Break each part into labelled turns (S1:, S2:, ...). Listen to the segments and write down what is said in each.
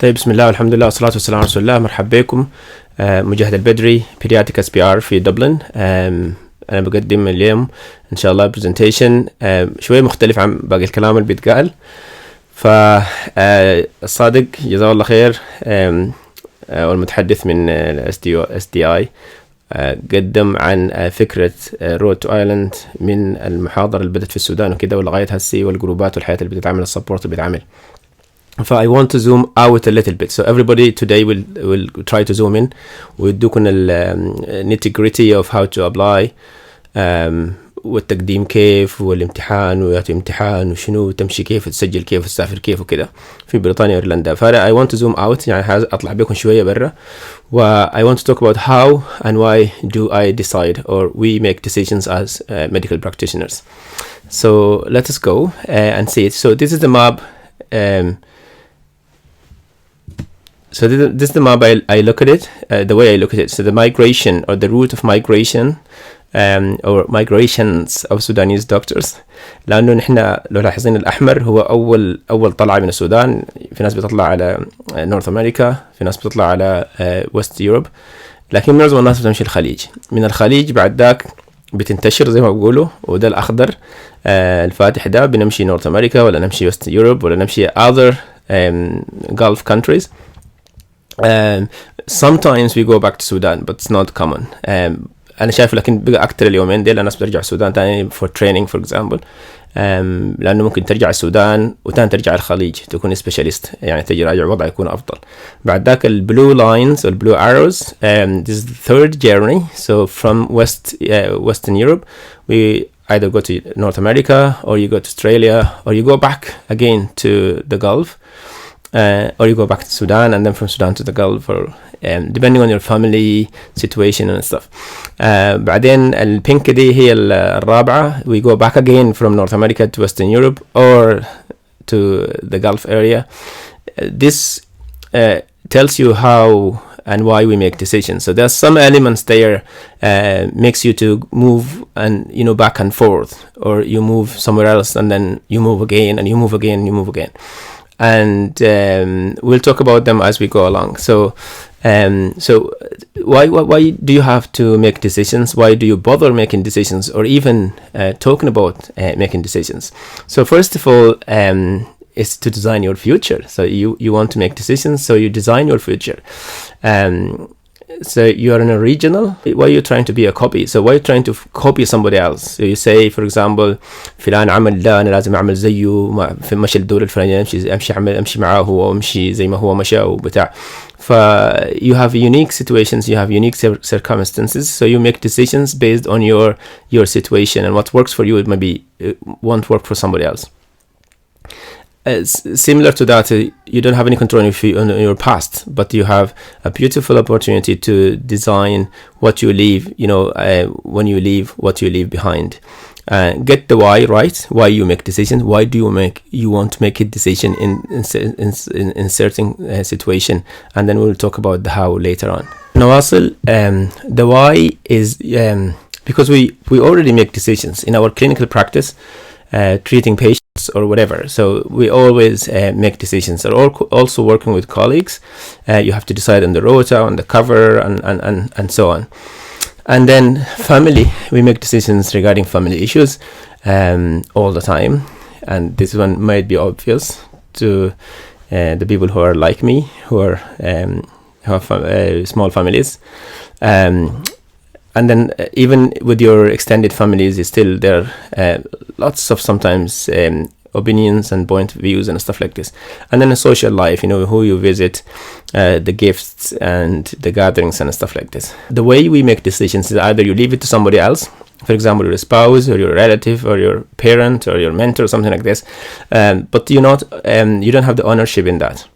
S1: طيب، بسم الله والحمد لله والصلاة والسلام على رسول الله. مرحبا بكم. مجاهد البدري بيدياتريك اس بي ار في دبلن. أنا بقدم اليوم إن شاء الله برزنتيشن شوي مختلف عن باقي الكلام اللي بيتقال. فالصادق جزاه الله خير والمتحدث من SDI قدم عن فكرة رود تو ايرلند من المحاضرة اللي بدت في السودان وكده ولغاية هسي والجروبات والحياة اللي بتتعمل السبورت اللي بيتعمل. I want to zoom out a little bit. So everybody today will try to zoom in. ويدوكم nitty gritty of how to apply والتقديم كيف والامتحان وياتي امتحان وشنو تمشي كيف وتسجل كيف وتسافر كيف وكده في بريطانيا وايرلندا. I want to zoom out يعني أطلع بكم شوية برا I want to talk about how and why do I decide or we make decisions as medical practitioners. So let us go and see it. So this is the map. So this is the map I look at it, the way I look at it. So the migration or the route of migration or migrations of Sudanese doctors. لأنه نحن لو لاحظين الأحمر هو أول طلعة من السودان. في ناس بتطلع على نورث أمريكا، في ناس بتطلع على وست يوروب، لكن معظم الناس بتمشي الخليج. من الخليج بعد ذاك بتنتشر زي ما بقولوا، وده الأخضر الفاتح ده بنمشي نورث أمريكا ولا نمشي وست يوروب ولا نمشي other Gulf countries. Sometimes we go back to Sudan but it's not common. أنا شايف لكن بقى أكتر اليومين ديل الناس بترجع السودان تاني for training for example. لأنه ممكن ترجع السودان وتاني ترجع الخليج تكون specialist، يعني تراجع وضع يكون أفضل. بعد ذاك blue lines or blue arrows. This is the third journey. So from Western Europe we either go to North America or you go to Australia or you go back again to the Gulf. Or you go back to Sudan and then from Sudan to the Gulf, or depending on your family situation and stuff. بعدين البينك دي هي الرابعة. We go back again from North America to Western Europe or to the Gulf area. This tells you how and why we make decisions. So there's some elements there makes you to move and back and forth, or you move somewhere else and then you move again and you move again and you move again. And we'll talk about them as we go along. So why do you have to make decisions? Why do you bother making decisions, or even talking about making decisions? So first of all, is to design your future. So you want to make decisions, so you design your future. So you are in a regional. Why are you trying to be a copy? So why are you trying to copy somebody else? So you say, for example, فلان عمل ده أنا لازم أعمل زيه، في مشي الدولة الفلانية أمشي معاه وأمشي زي ما هو مشى وبتاع. You have unique situations, you have unique circumstances, so you make decisions based on your situation, and what works for you it maybe won't work for somebody else. Similar to that, you don't have any control on your past, but you have a beautiful opportunity to design what you leave, when you leave, what you leave behind. Get the why right, why you make decisions, why do you want to make a decision in certain situation, and then we'll talk about the how later on. نواصل. The why is because we already make decisions in our clinical practice, treating patients or whatever. So we always make decisions. Or also working with colleagues, you have to decide on the rota, on the cover, and so on. And then family, we make decisions regarding family issues all the time. And this one might be obvious to the people who are like me, who have small families. And then even with your extended families, still there are lots of sometimes opinions and point of views and stuff like this. And then a social life, who you visit, the gifts and the gatherings and stuff like this. The way we make decisions is either you leave it to somebody else, for example your spouse or your relative or your parent or your mentor or something like this, but you don't have the ownership in that.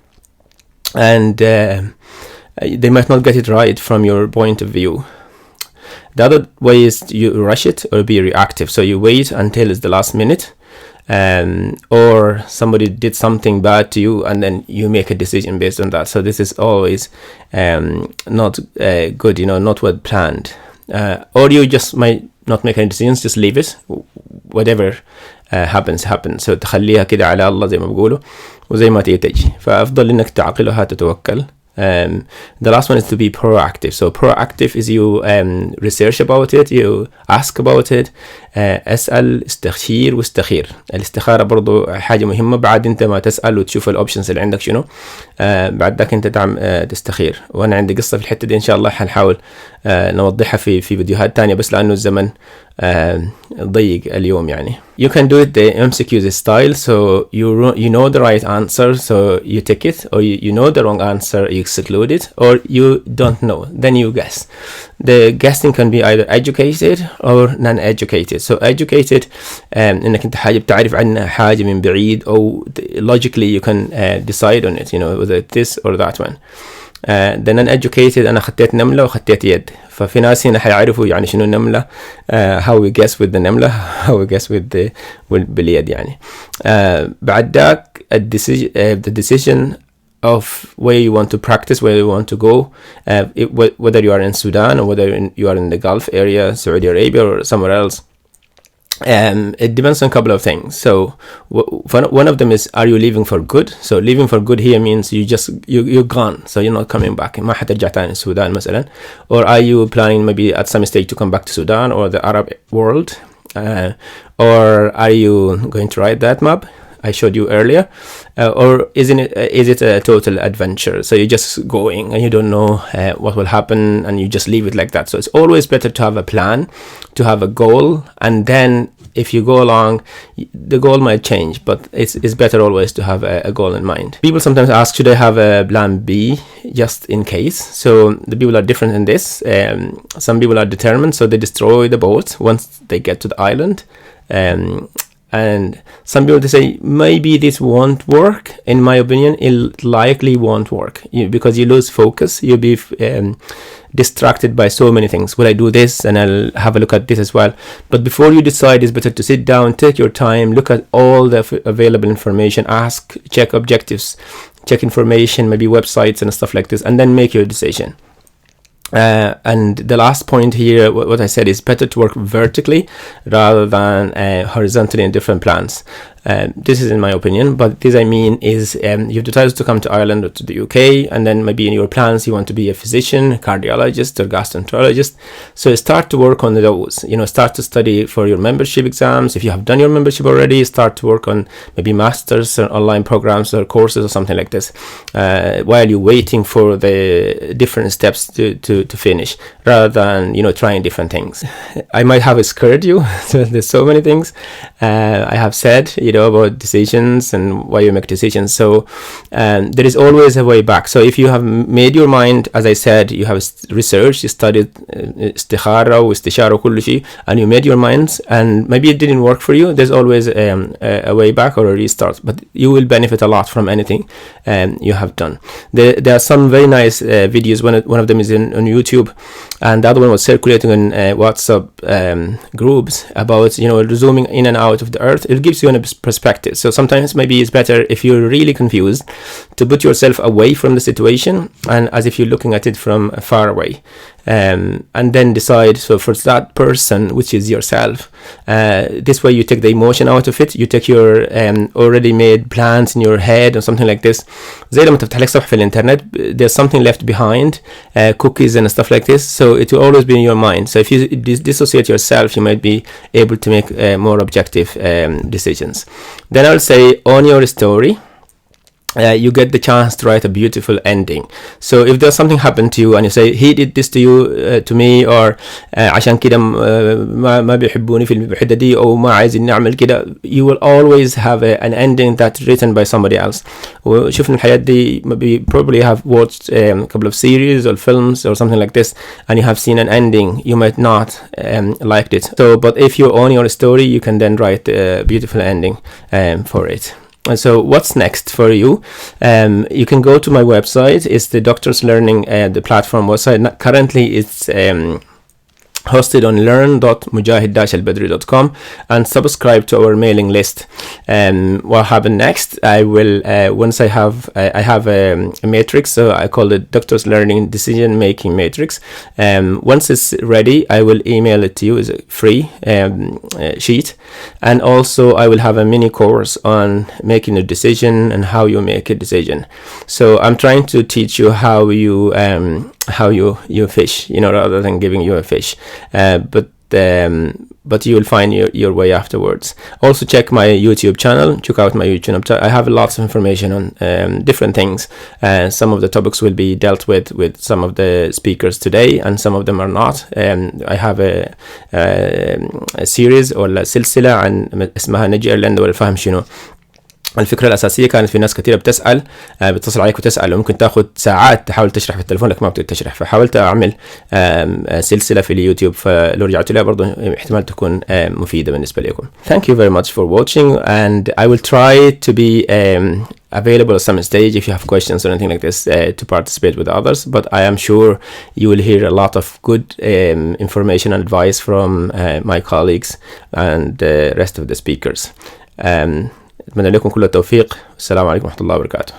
S1: And they might not get it right from your point of view. The other way is you rush it or be reactive. So you wait until it's the last minute, or somebody did something bad to you and then you make a decision based on that. So this is always not good, not well planned. or you just might not make any decisions, just leave it, whatever happens. So تخليها كده على الله زي ما بيقولوا وزي ما تيجي. فأفضل إنك تعقلها تتوكل. The last one is to be proactive. So proactive is you research about it, you ask about it, اسأل، استخير واستخير. الاستخارة برضو حاجة مهمة. بعد انت ما تسأل وتشوف الاوبشنز اللي عندك شنو، بعد ذاك انت تستخير. وانا عندي قصة في الحتة دي ان شاء الله حنحاول نوضحها في فيديوهات تانية، بس لانه الزمن ضيق اليوم يعني. You can do it the MCQ style, so you know the right answer, so you take it, or you know the wrong answer, you exclude it, or you don't know, then you guess. The guessing can be either educated or non-educated. So educated انك انت حاجة بتعرف عنها حاجة من بعيد، او logically you can decide on it, you know, whether this or that one. The non-educated أنا خطيت نملة وخطيت يد. ففي ناس هنا حيعرفوا يعني شنو النملة، how we guess with the نملة، how we guess with باليد يعني. بعد ذاك the decision of where you want to practice, where you want to go, whether you are in Sudan or whether you are in the Gulf area, Saudi Arabia or somewhere else. It depends on a couple of things. So one of them is, are you leaving for good? So leaving for good here means you're gone, so you're not coming back. ما حترجع تاني السودان مثلا. Or are you planning maybe at some stage to come back to Sudan or the Arab world? Or are you going to write that map I showed you earlier? Or is it a total adventure? So you're just going and you don't know what will happen, and you just leave it like that. So it's always better to have a plan, to have a goal, and then if you go along, the goal might change, but it's better always to have a goal in mind. People sometimes ask, should I have a plan B just in case? So the people are different in this. Some people are determined, so they destroy the boat once they get to the island. And some people, they say, maybe this won't work. In my opinion, it likely won't work because you lose focus. You'll be distracted by so many things. Will I do this? And I'll have a look at this as well. But before you decide, it's better to sit down, take your time, look at all the available information, ask, check objectives, check information, maybe websites and stuff like this, and then make your decision. And the last point here, what I said, is better to work vertically rather than horizontally in different plans. This is in my opinion, but this I mean is you've decided to come to Ireland or to the UK, and then maybe in your plans you want to be a physician, cardiologist or gastroenterologist. So start to work on those, you know, start to study for your membership exams. If you have done your membership already, start to work on maybe masters or online programs or courses or something like this, while you're waiting for the different steps to finish, rather than, you know, trying different things. I might have scared you. So there's so many things I have said, you know, about decisions and why you make decisions. So there is always a way back. So if you have made your mind, as I said, you have researched, you studied استخارة واستشارة وكل شيء, and you made your minds, and maybe it didn't work for you, there's always a way back or a restart, but you will benefit a lot from anything you have done. There are some very nice videos. One of them is on YouTube, and the other one was circulating on WhatsApp groups about, you know, zooming in and out of the earth. It gives you a perspective. So sometimes maybe it's better, if you're really confused, to put yourself away from the situation and as if you're looking at it from far away, and then decide. So for that person, which is yourself, this way you take the emotion out of it, you take your already made plans in your head or something like this. زي لما تفتح لك صفحة في الانترنت, there's something left behind, cookies and stuff like this, so it will always be in your mind. So if you dissociate yourself, you might be able to make more objective decisions. Then I'll say, on your story, you get the chance to write a beautiful ending. So if there's something happened to you and you say, he did this to you, to me, or عشان كده ما بيحبوني في الحتة دي, أو ما عايزين نعمل كده, you will always have an ending that's written by somebody else. وشوفنا الحياة دي, maybe probably have watched a couple of series or films or something like this, and you have seen an ending, you might not liked it. So, but if you own your story, you can then write a beautiful ending for it. And so what's next for you? You can go to my website. It's the Doctors Learning, the platform website. Currently it's hosted on learn.mujahid-albadri.com, and subscribe to our mailing list. What happened next? I will once I have a matrix, so I call it Doctors Learning Decision Making Matrix. Once it's ready, I will email it to you as a free sheet, and also I will have a mini course on making a decision and how you make a decision. So I'm trying to teach you how you fish, rather than giving you a fish. But you will find your way afterwards. Also check my YouTube channel. Check out my YouTube channel. I have lots of information on different things. Some of the topics will be dealt with some of the speakers today, and some of them are not. I have a series or سلسلة عن اسمها نجي ايرلندا والفهم شنو. الفكرة الأساسية كانت في ناس كثيرة بتتصل عليك وتسأل، وممكن تاخد ساعات تحاول تشرح في التلفون لك ما بتقدر تشرح، فحاولت أعمل سلسلة في اليوتيوب، فلو رجعت لها برضو احتمال تكون مفيدة بالنسبة لكم. Thank you very much for watching, and I will try to be available at some stage if you have questions or anything like this to participate with others, but I am sure you will hear a lot of good information and advice from my colleagues and the rest of the speakers. أتمنى لكم كل التوفيق. السلام عليكم ورحمة الله وبركاته.